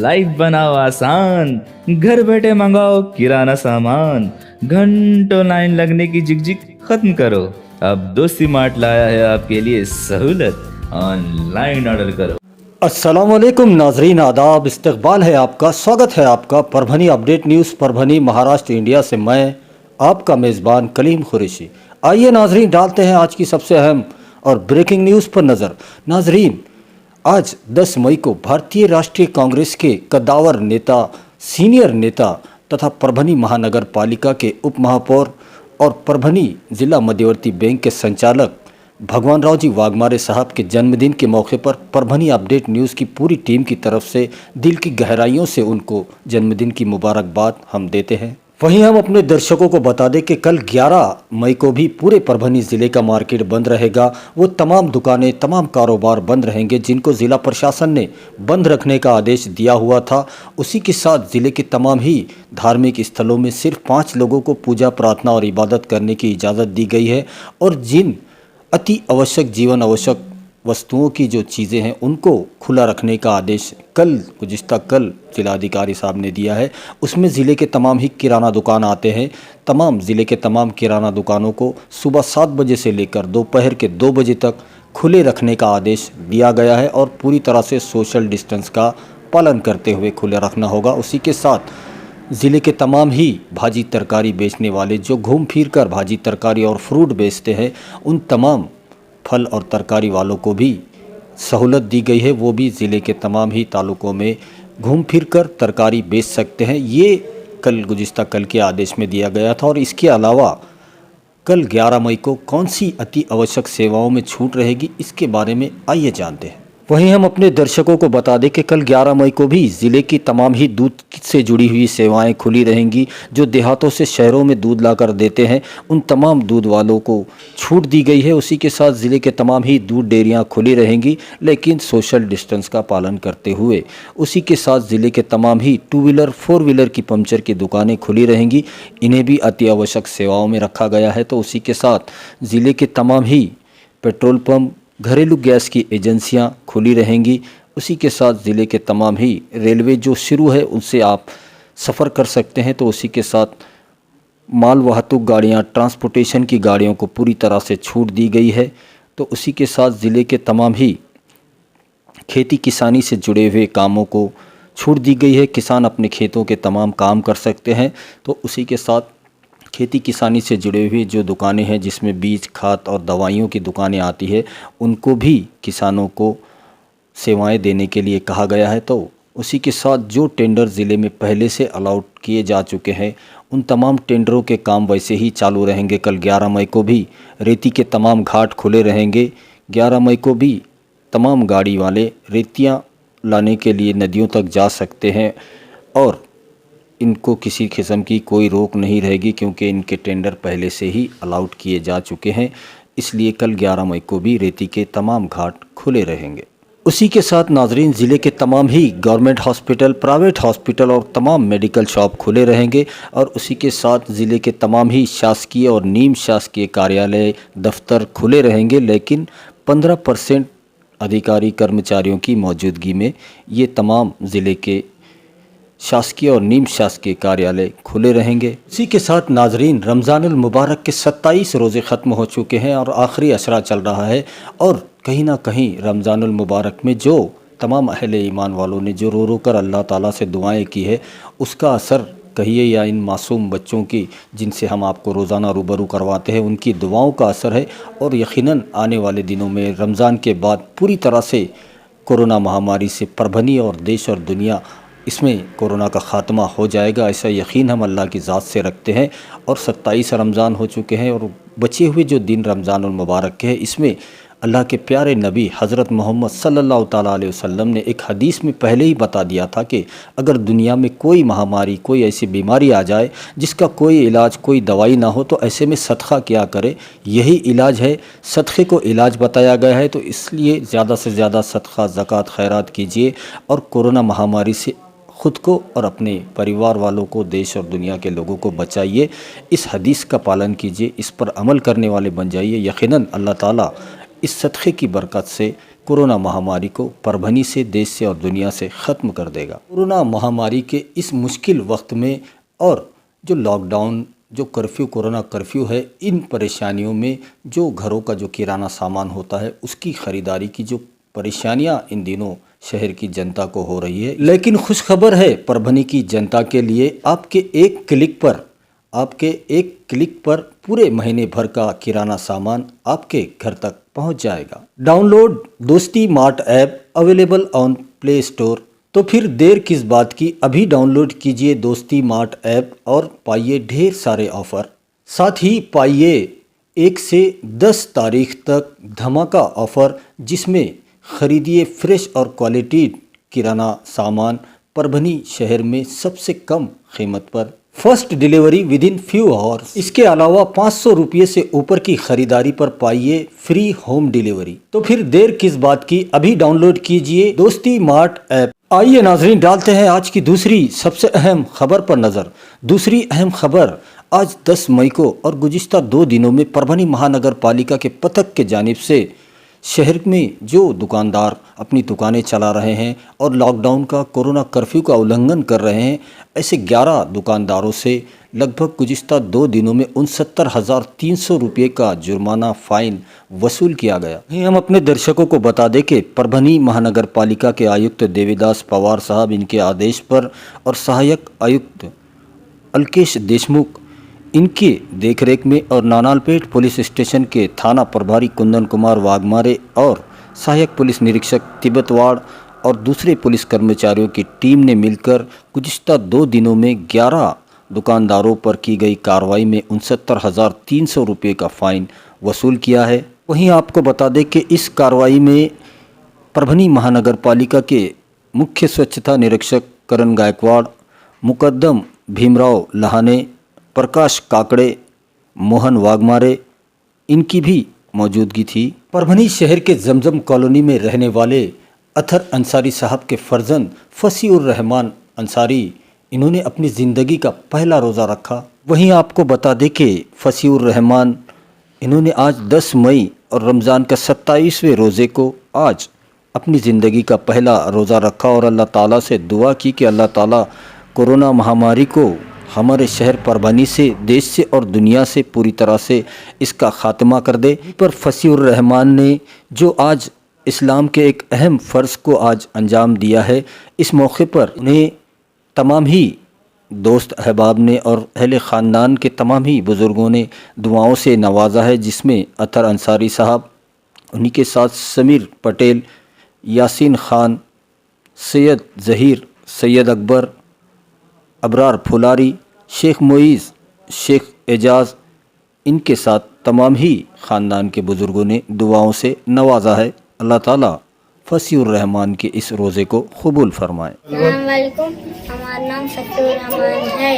Life बनाओ आसान, घर बैठे मंगाओ किराना सामान, घंटों लाइन लगने की झिकझिक खत्म करो। अब दोस्ती मार्ट लाया है आपके लिए सहूलत, ऑनलाइन ऑर्डर करो। अस्सलामुअलैकुम नाजरीन, आदाब, इस्तकबाल है आपका, स्वागत है आपका Parbhani update news Parbhani Maharashtra India से। मैं आपका मेज़बान कलीम कुरैशी। आइए नाजरीन, डालते हैं आज की सबसे अहम और ब्रेकिंग न्यूज़ पर नज़र। नाजरीन, आज 10 मई को भारतीय राष्ट्रीय कांग्रेस के कद्दावर नेता, सीनियर नेता तथा परभनी महानगर पालिका के उप महापौर और परभनी जिला मध्यवर्ती बैंक के संचालक भगवान राव जी वाघमारे साहब के जन्मदिन के मौके पर परभनी अपडेट न्यूज़ की पूरी टीम की तरफ से दिल की गहराइयों से उनको जन्मदिन की मुबारकबाद हम देते हैं। वहीं हम अपने दर्शकों को बता दें कि कल 11 मई को भी पूरे परभनी ज़िले का मार्केट बंद रहेगा। वो तमाम दुकानें, तमाम कारोबार बंद रहेंगे जिनको ज़िला प्रशासन ने बंद रखने का आदेश दिया हुआ था। उसी के साथ ज़िले के तमाम ही धार्मिक स्थलों में सिर्फ 5 लोगों को पूजा, प्रार्थना और इबादत करने की इजाज़त दी गई है और जिन अति आवश्यक, जीवन आवश्यक वस्तुओं की जो चीज़ें हैं उनको खुला रखने का आदेश गुज़िश्ता कल जिलाधिकारी साहब ने दिया है। उसमें ज़िले के तमाम ही किराना दुकान आते हैं। तमाम ज़िले के तमाम किराना दुकानों को सुबह 7 बजे से लेकर दोपहर के 2 बजे तक खुले रखने का आदेश दिया गया है और पूरी तरह से सोशल डिस्टेंस का पालन करते हुए खुले रखना होगा। उसी के साथ ज़िले के तमाम ही भाजी तरकारी बेचने वाले जो घूम फिर कर भाजी तरकारी और फ्रूट बेचते हैं, उन तमाम फल और तरकारी वालों को भी सहूलत दी गई है। वो भी ज़िले के तमाम ही तालुकों में घूम फिर कर तरकारी बेच सकते हैं। ये गुज़िश्ता कल के आदेश में दिया गया था। और इसके अलावा कल 11 मई को कौन सी अति आवश्यक सेवाओं में छूट रहेगी, इसके बारे में आइए जानते हैं। वहीं हम अपने दर्शकों को बता दें कि कल 11 मई को भी ज़िले की तमाम ही दूध से जुड़ी हुई सेवाएं खुली रहेंगी। जो देहातों से शहरों में दूध लाकर देते हैं, उन तमाम दूध वालों को छूट दी गई है। उसी के साथ ज़िले के तमाम ही दूध डेयरियां खुली रहेंगी, लेकिन सोशल डिस्टेंस का पालन करते हुए। उसी के साथ ज़िले के तमाम ही 2 व्हीलर 4 व्हीलर की पंचर की दुकानें खुली रहेंगी, इन्हें भी अति आवश्यक सेवाओं में रखा गया है। तो उसी के साथ ज़िले के तमाम ही पेट्रोल पंप, घरेलू गैस की एजेंसियां खुली रहेंगी। उसी के साथ ज़िले के तमाम ही रेलवे जो शुरू है उनसे आप सफ़र कर सकते हैं। तो उसी के साथ माल वाहतूक गाड़ियां, ट्रांसपोर्टेशन की गाड़ियों को पूरी तरह से छूट दी गई है। तो उसी के साथ ज़िले के तमाम ही खेती किसानी से जुड़े हुए कामों को छूट दी गई है। किसान अपने खेतों के तमाम काम कर सकते हैं। तो उसी के साथ खेती किसानी से जुड़े हुए जो दुकानें हैं, जिसमें बीज, खाद और दवाइयों की दुकानें आती है, उनको भी किसानों को सेवाएं देने के लिए कहा गया है। तो उसी के साथ जो टेंडर ज़िले में पहले से अलाउट किए जा चुके हैं, उन तमाम टेंडरों के काम वैसे ही चालू रहेंगे। कल 11 मई को भी रेती के तमाम घाट खुले रहेंगे। 11 मई को भी तमाम गाड़ी वाले रेतियाँ लाने के लिए नदियों तक जा सकते हैं और इनको किसी किस्म की कोई रोक नहीं रहेगी, क्योंकि इनके टेंडर पहले से ही अलाउट किए जा चुके हैं। इसलिए कल 11 मई को भी रेती के तमाम घाट खुले रहेंगे। उसी के साथ नाजरीन, ज़िले के तमाम ही गवर्नमेंट हॉस्पिटल, प्राइवेट हॉस्पिटल और तमाम मेडिकल शॉप खुले रहेंगे। और उसी के साथ ज़िले के तमाम ही शासकीय और नीम शासकीय कार्यालय, दफ्तर खुले रहेंगे, लेकिन 15% अधिकारी कर्मचारियों की मौजूदगी में ये तमाम ज़िले के शासकीय और नीम शासकीय कार्यालय खुले रहेंगे। इसी के साथ नाजरीन, रमज़ानुल मुबारक के 27 रोज़े ख़त्म हो चुके हैं और आखिरी अशरा चल रहा है। और कहीं ना कहीं रमज़ानुल मुबारक में जो तमाम अहले ईमान वालों ने जो रो रो कर अल्लाह ताला से दुआएं की है, उसका असर कहिए या इन मासूम बच्चों की जिनसे हम आपको रोज़ाना रूबरू करवाते हैं, उनकी दुआओं का असर है। और यकीनन आने वाले दिनों में रमज़ान के बाद पूरी तरह से कोरोना महामारी से परभनी और देश और दुनिया, इसमें कोरोना का ख़ात्मा हो जाएगा, ऐसा यकीन हम अल्लाह की ज़ात से रखते हैं। और 27 रमज़ान हो चुके हैं और बचे हुए जो दिन रमज़ानुल मुबारक के हैं, इसमें अल्लाह के प्यारे नबी हज़रत मोहम्मद सल्लल्लाहु ताला अलैहि वसल्लम ने एक हदीस में पहले ही बता दिया था कि अगर दुनिया में कोई महामारी, कोई ऐसी बीमारी आ जाए जिसका कोई इलाज, कोई दवाई ना हो, तो ऐसे में सदक़ा किया करे, यही इलाज है। सदक़े को इलाज बताया गया है। तो इसलिए ज़्यादा से ज़्यादा सदक़ा, ज़कात, खैरात कीजिए और कोरोना महामारी से ख़ुद को और अपने परिवार वालों को, देश और दुनिया के लोगों को बचाइए। इस हदीस का पालन कीजिए, इस पर अमल करने वाले बन जाइए। यकीनन अल्लाह ताला इस सदक़े की बरकत से कोरोना महामारी को परभनी से, देश से और दुनिया से ख़त्म कर देगा। कोरोना महामारी के इस मुश्किल वक्त में और जो लॉकडाउन, जो कर्फ्यू, कोरोना कर्फ्यू है, इन परेशानियों में जो घरों का जो किराना सामान होता है उसकी ख़रीदारी की जो परेशानियां इन दिनों शहर की जनता को हो रही है, लेकिन खुशखबर है परभनी की जनता के लिए। आपके एक क्लिक पर पूरे महीने भर का किराना सामान आपके घर तक पहुंच जाएगा। डाउनलोड दोस्ती mart app, available on play store. तो फिर देर किस बात की, अभी डाउनलोड कीजिए दोस्ती मार्ट ऐप और पाइए ढेर सारे ऑफर। साथ ही पाइए 1 से 10 तारीख तक धमाका ऑफर, जिसमें खरीदिए फ्रेश और क्वालिटी किराना सामान परभनी शहर में सबसे कम कीमत पर, first delivery with in few hours. इसके अलावा 500 रुपये से ऊपर की खरीदारी पर पाइए फ्री होम डिलीवरी। तो फिर देर किस बात की, अभी डाउनलोड कीजिए दोस्ती मार्ट ऐप। आइए नाजरीन, डालते हैं आज की दूसरी सबसे अहम खबर पर नज़र। दूसरी अहम खबर आज 10 मई को और गुज़िश्ता 2 दिनों में परभनी महानगर पालिका के पथक के जानिब से शहर में जो दुकानदार अपनी दुकानें चला रहे हैं और लॉकडाउन का, कोरोना कर्फ्यू का उल्लंघन कर रहे हैं, ऐसे 11 दुकानदारों से लगभग गुज़िश्ता 2 दिनों में 69,300 रुपये का जुर्माना फ़ाइन वसूल किया गया। यही हम अपने दर्शकों को बता दें कि परभनी महानगर पालिका के आयुक्त देवीदास पवार साहब, इनके आदेश पर और सहायक आयुक्त अलकेश देशमुख, इनके देखरेख में और नानालपेट पुलिस स्टेशन के थाना प्रभारी कुंदन कुमार वाघमारे और सहायक पुलिस निरीक्षक तिब्बतवाड़ और दूसरे पुलिस कर्मचारियों की टीम ने मिलकर गुज़िश्ता 2 दिनों में 11 दुकानदारों पर की गई कार्रवाई में 69,300 रुपये का फ़ाइन वसूल किया है। वहीं आपको बता दें कि इस कार्रवाई में परभनी महानगर पालिका के मुख्य स्वच्छता निरीक्षक करण गायकवाड़, मुकद्दम भीमराव लहाने, प्रकाश काकड़े, मोहन वाघमारे, इनकी भी मौजूदगी थी। परभनी शहर के जमजम कॉलोनी में रहने वाले अथर अंसारी साहब के फर्जंद फसीउर रहमान अंसारी, इन्होंने अपनी ज़िंदगी का पहला रोज़ा रखा। वहीं आपको बता दें कि फसीउर रहमान, इन्होंने आज 10 मई और रमज़ान का 27वें रोज़े को आज अपनी ज़िंदगी का पहला रोज़ा रखा और अल्लाह ताला से दुआ की कि अल्लाह ताला कोरोना महामारी को हमारे शहर परभनी से, देश से और दुनिया से पूरी तरह से इसका ख़ात्मा कर दे। पर फसीउर रहमान ने जो आज इस्लाम के एक अहम फ़र्ज़ को आज अंजाम दिया है, इस मौके पर उन्हें तमाम ही दोस्त अहबाब ने और अहले ख़ानदान के तमाम ही बुज़ुर्गों ने दुआओं से नवाजा है, जिसमें अतर अंसारी साहब, उन्हीं के साथ समीर पटेल, यासीन ख़ान, सैयद ज़हीर, सैयद अकबर, अबरार फुलारी, शेख मोइज़, शेख एजाज़, इनके साथ तमाम ही ख़ानदान के बुज़ुर्गों ने दुआओं से नवाजा है। अल्लाह ताला फसीउर रहमान के इस रोज़े को कबूल फरमाए। अस्सलाम वालेकुम, हमारा नाम फसीउर रहमान है।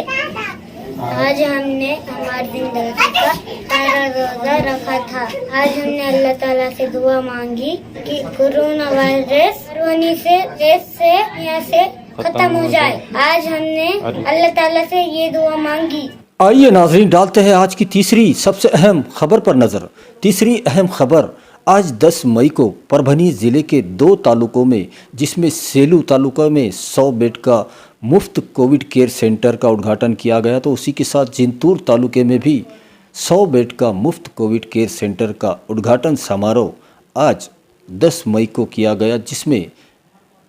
आज हमने हमारी ज़िंदगी का पहला रोज़ा रखा था। आज हमने अल्लाह ताला से दुआ मांगी कि कोरोना वायरस परभनी से, देश से, यहाँ से खत्म हो जाए। आज हमने अल्लाह ताला से ये दुआ मांगी। आइए नाजरीन, डालते हैं आज की तीसरी सबसे अहम खबर पर नज़र। तीसरी अहम खबर आज 10 मई को परभनी ज़िले के 2 तालुकों में, जिसमें सेलू तालुका में 100 बेड का मुफ्त कोविड केयर सेंटर का उद्घाटन किया गया, तो उसी के साथ जिंतूर तालुके में भी 100 बेड का मुफ्त कोविड केयर सेंटर का उद्घाटन समारोह आज 10 मई को किया गया, जिसमें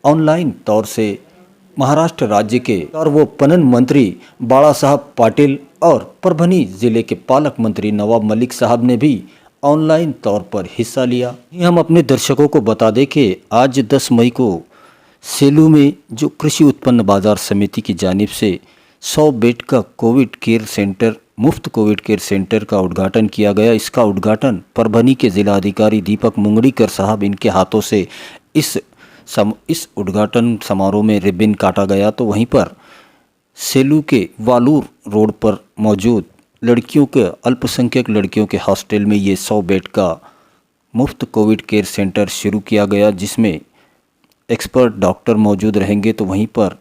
ऑनलाइन तौर से महाराष्ट्र राज्य के और वो पणन मंत्री बाला साहब पाटिल और परभनी ज़िले के पालक मंत्री नवाब मलिक साहब ने भी ऑनलाइन तौर पर हिस्सा लिया। हम अपने दर्शकों को बता दें कि आज 10 मई को सेलू में जो कृषि उत्पन्न बाजार समिति की जानिब से 100 बेड का कोविड केयर सेंटर, मुफ्त कोविड केयर सेंटर का उद्घाटन किया गया। इसका उद्घाटन परभनी के ज़िला अधिकारी दीपक मुंगड़ीकर साहब, इनके हाथों से इस उद्घाटन समारोह में रिबन काटा गया। तो वहीं पर सेलू के वालूर रोड पर मौजूद लड़कियों के, अल्पसंख्यक लड़कियों के हॉस्टल में ये 100 बेड का मुफ्त कोविड केयर सेंटर शुरू किया गया, जिसमें एक्सपर्ट डॉक्टर मौजूद रहेंगे। तो वहीं पर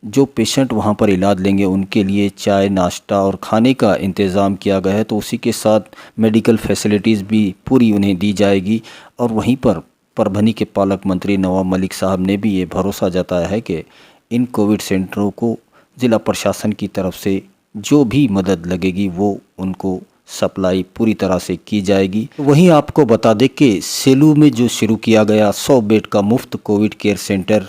जो पेशेंट वहां पर इलाज लेंगे उनके लिए चाय, नाश्ता और खाने का इंतज़ाम किया गया है। तो उसी के साथ मेडिकल फैसिलिटीज़ भी पूरी उन्हें दी जाएगी। और वहीं पर परभनी के पालक मंत्री नवाब मलिक साहब ने भी ये भरोसा जताया है कि इन कोविड सेंटरों को ज़िला प्रशासन की तरफ से जो भी मदद लगेगी वो उनको सप्लाई पूरी तरह से की जाएगी। वहीं आपको बता दें कि सेलू में जो शुरू किया गया 100 बेड का मुफ्त कोविड केयर सेंटर,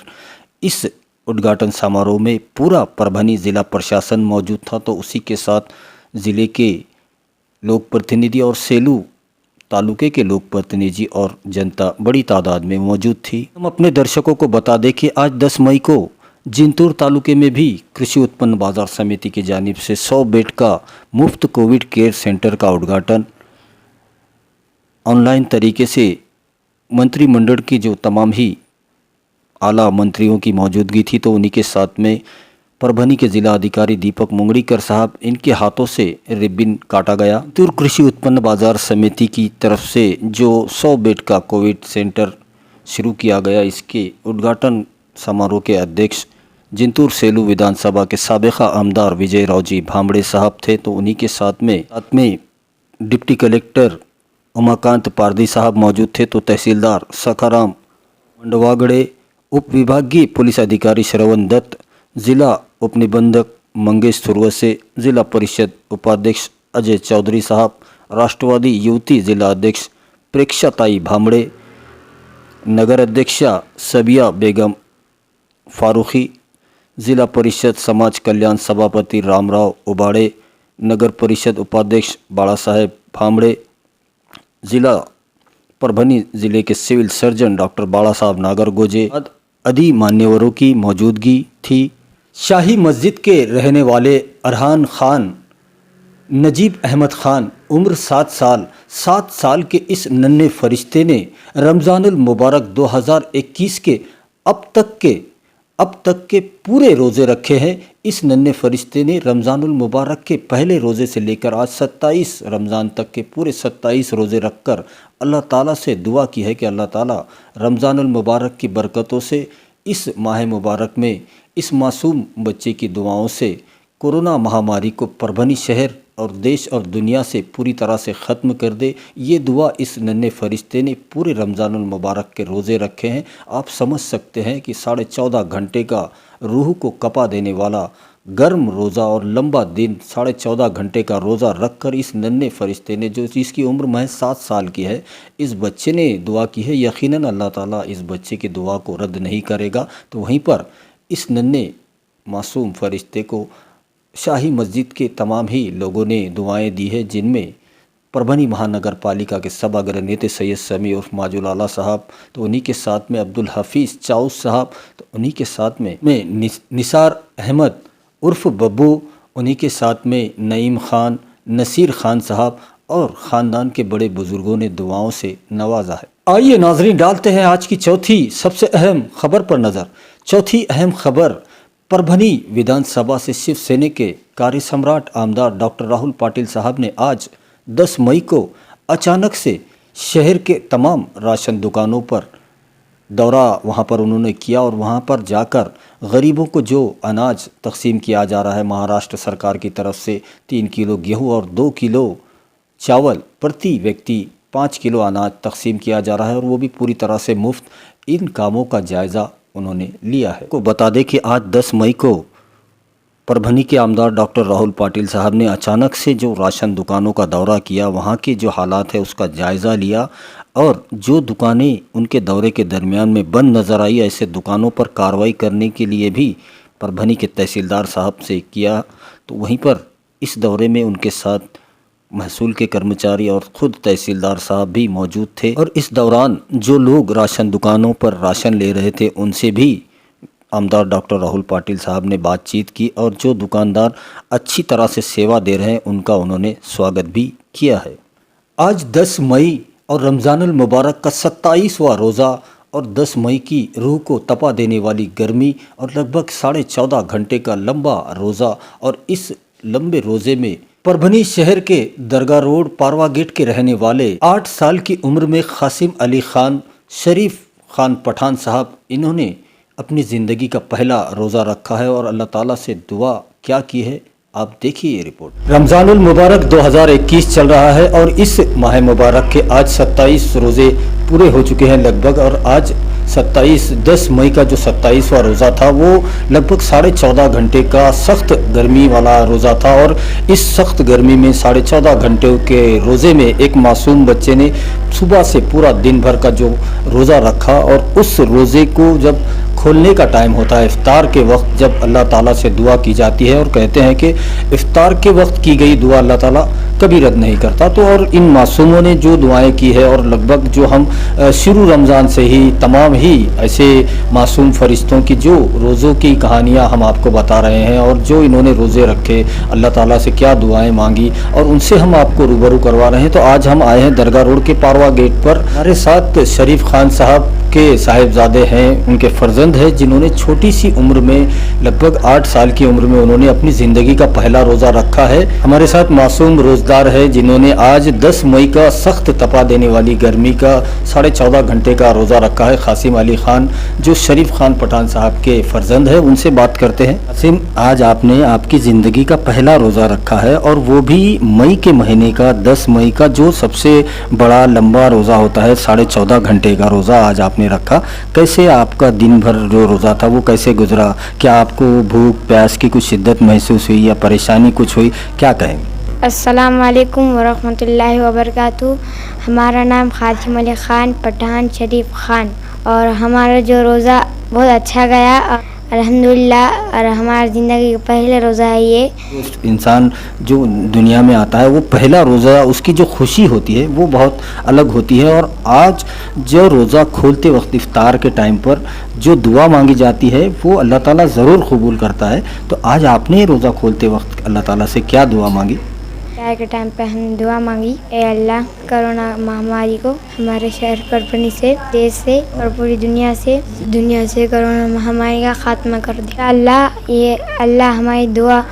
इस उद्घाटन समारोह में पूरा परभनी ज़िला प्रशासन मौजूद था। तो उसी के साथ ज़िले के लोक प्रतिनिधि और सेलू तालुके के लोक प्रतिनिधि और जनता बड़ी तादाद में मौजूद थी। हम अपने दर्शकों को बता दें कि आज 10 मई को जिंतूर तालुके में भी कृषि उत्पन्न बाजार समिति की जानिब से 100 बेड का मुफ्त कोविड केयर सेंटर का उद्घाटन ऑनलाइन तरीके से मंत्रिमंडल की जो तमाम ही आला मंत्रियों की मौजूदगी थी, तो उन्हीं के साथ में परभनी के जिला अधिकारी दीपक मुंगड़ीकर साहब, इनके हाथों से रिबन काटा गया। जिंतूर कृषि उत्पन्न बाजार समिति की तरफ से जो 100 बेड का कोविड सेंटर शुरू किया गया, इसके उद्घाटन समारोह के अध्यक्ष जिंतूर सेलू विधानसभा के साबिका आमदार विजय राव जी भामड़े साहब थे। तो उन्हीं के साथ में डिप्टी कलेक्टर उमाकांत पारदी साहब मौजूद थे। तो तहसीलदार सखाराम मंडवागड़े, उप विभागीय पुलिस अधिकारी श्रवण दत्त, जिला उप निबंधक मंगेश थुरवसे, जिला परिषद उपाध्यक्ष अजय चौधरी साहब, राष्ट्रवादी युवती जिला अध्यक्ष प्रेक्षाताई भामड़े, नगर अध्यक्षा सबिया बेगम फारूखी, जिला परिषद समाज कल्याण सभापति रामराव उबाड़े, नगर परिषद उपाध्यक्ष बाला साहेब भामड़े, जिला परभनी जिले के सिविल सर्जन डॉक्टर बाला साहब नागरगोजे आदि मान्यवरों की मौजूदगी थी। शाही मस्जिद के रहने वाले अरहान खान नजीब अहमद खान उम्र 7 साल के इस नन्हे फरिश्ते ने रमज़ानुल मुबारक 2021 के अब तक के पूरे रोज़े रखे हैं। इस नन्हे फरिश्ते ने रमज़ानुल मुबारक के पहले रोज़े से लेकर आज 27 रमज़ान तक के पूरे 27 रोज़े रखकर अल्लाह ताला से दुआ की है कि अल्लाह ताला रमज़ानुल मुबारक की बरकतों से इस माह मुबारक में इस मासूम बच्चे की दुआओं से कोरोना महामारी को परभनी शहर और देश और दुनिया से पूरी तरह से ख़त्म कर दे। ये दुआ इस नन्हे फरिश्ते ने पूरे रमज़ानुल मुबारक के रोज़े रखे हैं। आप समझ सकते हैं कि 14.5 घंटे का रूह को कपा देने वाला गर्म रोज़ा और लंबा दिन 14.5 घंटे का रोज़ा रखकर इस नन्हे फरिश्ते ने, जो जिसकी उम्र महज 7 साल की है, इस बच्चे ने दुआ की है। यकीनन अल्लाह ताला इस बच्चे की दुआ को रद्द नहीं करेगा। तो वहीं पर इस नन्हे मासूम फरिश्ते को शाही मस्जिद के तमाम ही लोगों ने दुआएं दी है, जिनमें परभनी महानगर पालिका के सभागृह नेता सैयद समी उर्फ माजुल आला साहब, तो उन्हीं के साथ में अब्दुल हफीज़ चाउस साहब, तो उन्हीं के साथ में निसार अहमद उर्फ बब्बू, उन्हीं के साथ में नईम खान, नसीर खान साहब और ख़ानदान के बड़े बुजुर्गों ने दुआओं से नवाजा है। आइए नाजरीन, डालते हैं आज की चौथी सबसे अहम खबर पर नज़र। चौथी अहम खबर परभनी विधानसभा से शिवसेना के कार्य सम्राट आमदार डॉक्टर राहुल पाटिल साहब ने आज 10 मई को अचानक से शहर के तमाम राशन दुकानों पर दौरा वहां पर उन्होंने किया और वहां पर जाकर गरीबों को जो अनाज तकसीम किया जा रहा है महाराष्ट्र सरकार की तरफ से 3 किलो गेहूं और 2 किलो चावल, प्रति व्यक्ति 5 किलो अनाज तकसीम किया जा रहा है और वो भी पूरी तरह से मुफ्त। इन कामों का जायज़ा उन्होंने लिया है। को बता दें कि आज 10 मई को परभनी के आमदार डॉक्टर राहुल पाटिल साहब ने अचानक से जो राशन दुकानों का दौरा किया, वहाँ के जो हालात है उसका जायज़ा लिया और जो दुकानें उनके दौरे के दरमियान में बंद नज़र आई, ऐसे दुकानों पर कार्रवाई करने के लिए भी परभनी के तहसीलदार साहब से किया। तो वहीं पर इस दौरे में उनके साथ महसूल के कर्मचारी और ख़ुद तहसीलदार साहब भी मौजूद थे और इस दौरान जो लोग राशन दुकानों पर राशन ले रहे थे उनसे भी आमदार डॉक्टर राहुल पाटिल साहब ने बातचीत की और जो दुकानदार अच्छी तरह से सेवा दे रहे हैं उनका उन्होंने स्वागत भी किया है। आज 10 मई और रमज़ानुल मुबारक का 27वां रोज़ा और 10 मई की रूह को तपा देने वाली गर्मी और लगभग 14.5 घंटे का लंबा रोज़ा और इस लंबे रोज़े में परभनी शहर के दरगाह रोड पारवा गेट के रहने वाले 8 साल की उम्र में कासिम अली खान शरीफ खान पठान साहब, इन्होंने अपनी ज़िंदगी का पहला रोज़ा रखा है और अल्लाह ताला से दुआ क्या की है, आप देखिए ये रिपोर्ट। रमजानुल मुबारक 2021 चल रहा है और इस माह मुबारक के आज 27 रोज़े पूरे हो चुके हैं लगभग, और आज 10 मई का जो 27वां रोज़ा था वो लगभग 14.5 घंटे का सख्त गर्मी वाला रोज़ा था। और इस सख्त गर्मी में 14.5 घंटे के रोज़े में एक मासूम बच्चे ने सुबह से पूरा दिन भर का जो रोज़ा रखा, और उस रोज़े को जब खोलने का टाइम होता है, इफ्तार के वक्त जब अल्लाह ताला से दुआ की जाती है, और कहते हैं कि इफ्तार के वक्त की गई दुआ अल्लाह ताला कभी रद्द नहीं करता। तो और इन मासूमों ने जो दुआएं की है, और लगभग जो हम शुरू रमज़ान से ही तमाम ही ऐसे मासूम फरिश्तों की जो रोज़ों की कहानियां हम आपको बता रहे हैं, और जो इन्होंने रोज़े रखे, अल्लाह ताला से क्या दुआएं मांगी, और उनसे हम आपको रूबरू करवा रहे हैं। तो आज हम आए हैं दरगाह रोड के पारवा गेट पर। हमारे साथ शरीफ खान साहब के साहिबजादे हैं, उनके फर्जंद है, जिन्होंने छोटी सी उम्र में लगभग 8 साल की उम्र में उन्होंने अपनी ज़िंदगी का पहला रोज़ा रखा है। हमारे साथ मासूम रोज़दार है जिन्होंने आज 10 मई का सख्त तपा देने वाली गर्मी का 14.5 घंटे का रोज़ा रखा है, कासिम अली खान, जो शरीफ खान पठान साहब के फर्जंद है। उनसे बात करते हैं। कासिम, आज आपने आपकी ज़िंदगी का पहला रोज़ा रखा है, और वो भी मई के महीने का 10 मई का, जो सबसे बड़ा लंबा रोज़ा होता है, 14.5 घंटे का रोज़ा आज आपने रखा। कैसे आपका दिन भर जो रोज़ा था वो कैसे गुजरा? क्या आपको भूख प्यास की कुछ शिद्दत महसूस हुई या परेशानी कुछ हुई? क्या कहेंगे? अस्सलाम वालेकुम वरहमतुल्लाहि वबरकातुहू। हमारा नाम कासिम अली ख़ान पठान शरीफ खान, और हमारा जो रोज़ा बहुत अच्छा गया अल्हम्दुलिल्लाह, और हमारी ज़िंदगी का पहला रोज़ा है ये। इंसान जो दुनिया में आता है वो पहला रोज़ा, उसकी जो खुशी होती है वो बहुत अलग होती है। और आज जो रोज़ा खोलते वक्त इफ्तार के टाइम पर जो दुआ मांगी जाती है वो अल्लाह ताला ज़रूर कबूल करता है। तो आज आपने रोज़ा खोलते वक्त अल्लाह ताला से क्या दुआ मांगी? इफ्तार के टाइम पे हमने दुआ मांगी, ए अल्लाह कोरोना महामारी को हमारे शहर परभनी से, देश से और पूरी दुनिया से कोरोना महामारी का खात्मा कर दे। अल्लाह हमारी दुआ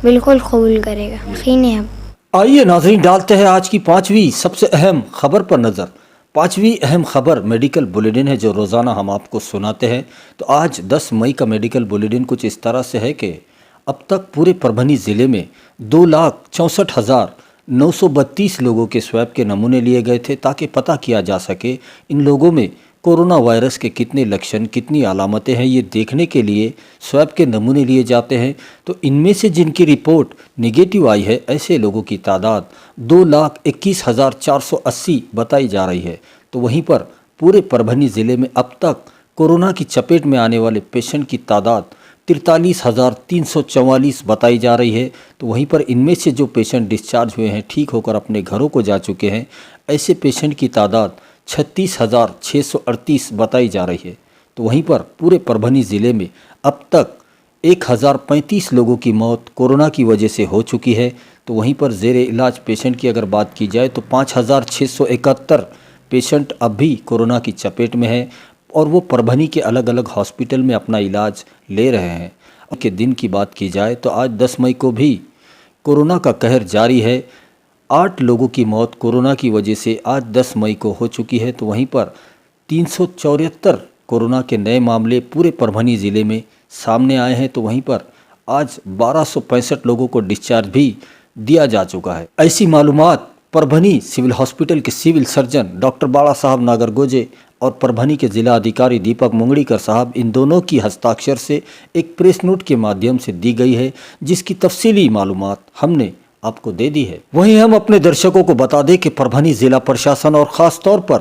बिल्कुल कबूल करेगा, यकीन है हम। आइए नाज़रीन, डालते हैं आज की 5वीं सबसे अहम खबर पर नज़र। 5वीं अहम खबर मेडिकल बुलेटिन है जो रोज़ाना हम आपको सुनाते हैं। तो आज 10 मई का मेडिकल बुलेटिन कुछ इस तरह से है कि अब तक पूरे परभनी ज़िले में 2,64,932 लोगों के स्वैब के नमूने लिए गए थे, ताकि पता किया जा सके इन लोगों में कोरोना वायरस के कितने लक्षण, कितनी अलामतें हैं। ये देखने के लिए स्वैब के नमूने लिए जाते हैं। तो इनमें से जिनकी रिपोर्ट निगेटिव आई है, ऐसे लोगों की तादाद 2,21,480 बताई जा रही है। तो वहीं पर पूरे परभनी ज़िले में अब तक कोरोना की चपेट में आने वाले पेशेंट की तादाद 43,344 बताई जा रही है। तो वहीं पर इनमें से जो पेशेंट डिस्चार्ज हुए हैं, ठीक होकर अपने घरों को जा चुके हैं, ऐसे पेशेंट की तादाद 36,638 बताई जा रही है। तो वहीं पर पूरे परभनी ज़िले में अब तक 1,035 लोगों की मौत कोरोना की वजह से हो चुकी है। तो वहीं पर ज़ेरे इलाज पेशेंट की अगर बात की जाए तो 5,671 पेशेंट अब भी कोरोना की चपेट में है, और वो परभनी के अलग अलग हॉस्पिटल में अपना इलाज ले रहे हैं। के दिन की बात की जाए तो आज 10 मई को भी कोरोना का कहर जारी है। 8 लोगों की मौत कोरोना की वजह से आज 10 मई को हो चुकी है। तो वहीं पर 374 कोरोना के नए मामले पूरे परभनी ज़िले में सामने आए हैं। तो वहीं पर आज 1265 लोगों को डिस्चार्ज भी दिया जा चुका है। ऐसी मालूमात परभनी सिविल हॉस्पिटल के सिविल सर्जन डॉक्टर बाला साहब नागरगोजे और परभनी के जिला अधिकारी दीपक मुंगड़ीकर साहब, इन दोनों की हस्ताक्षर से एक प्रेस नोट के माध्यम से दी गई है, जिसकी तफसीली मालूमात हमने आपको दे दी है। वहीं हम अपने दर्शकों को बता दें कि परभनी जिला प्रशासन और ख़ास तौर पर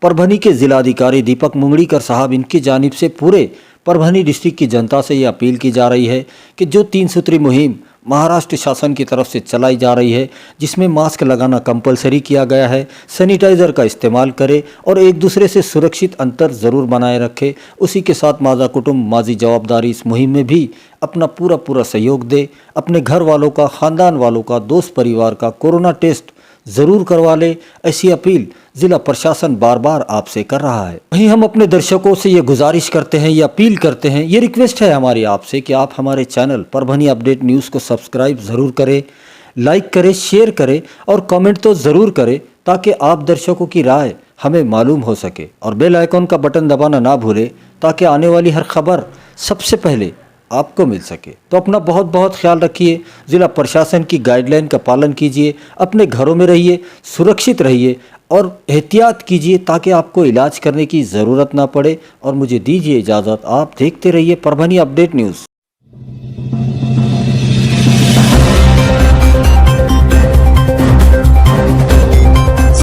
परभनी के जिला अधिकारी दीपक मुंगड़ीकर साहब, इनकी जानिब से पूरे परभनी डिस्ट्रिक्ट की जनता से ये अपील की जा रही है कि जो 3 सूत्री मुहिम महाराष्ट्र शासन की तरफ से चलाई जा रही है, जिसमें मास्क लगाना कंपलसरी किया गया है, सैनिटाइज़र का इस्तेमाल करें और एक दूसरे से सुरक्षित अंतर ज़रूर बनाए रखें। उसी के साथ माज़ा कुटुंब माजी जवाबदारी इस मुहिम में भी अपना पूरा सहयोग दे। अपने घर वालों का, ख़ानदान वालों का, दोस्त परिवार का कोरोना टेस्ट ज़रूर करवा ले। ऐसी अपील ज़िला प्रशासन बार बार आपसे कर रहा है। वहीं हम अपने दर्शकों से ये गुजारिश करते हैं, ये अपील करते हैं, ये रिक्वेस्ट है हमारी आपसे कि आप हमारे चैनल परभनी अपडेट न्यूज़ को सब्सक्राइब ज़रूर करें, लाइक करें, शेयर करें और कमेंट तो ज़रूर करें, ताकि आप दर्शकों की राय हमें मालूम हो सके। और बेल आइकॉन का बटन दबाना ना भूलें, ताकि आने वाली हर खबर सबसे पहले आपको मिल सके। तो अपना बहुत बहुत ख्याल रखिए, ज़िला प्रशासन की गाइडलाइन का पालन कीजिए, अपने घरों में रहिए, सुरक्षित रहिए और एहतियात कीजिए ताकि आपको इलाज करने की ज़रूरत ना पड़े। और मुझे दीजिए इजाज़त, आप देखते रहिए परभनी अपडेट न्यूज़।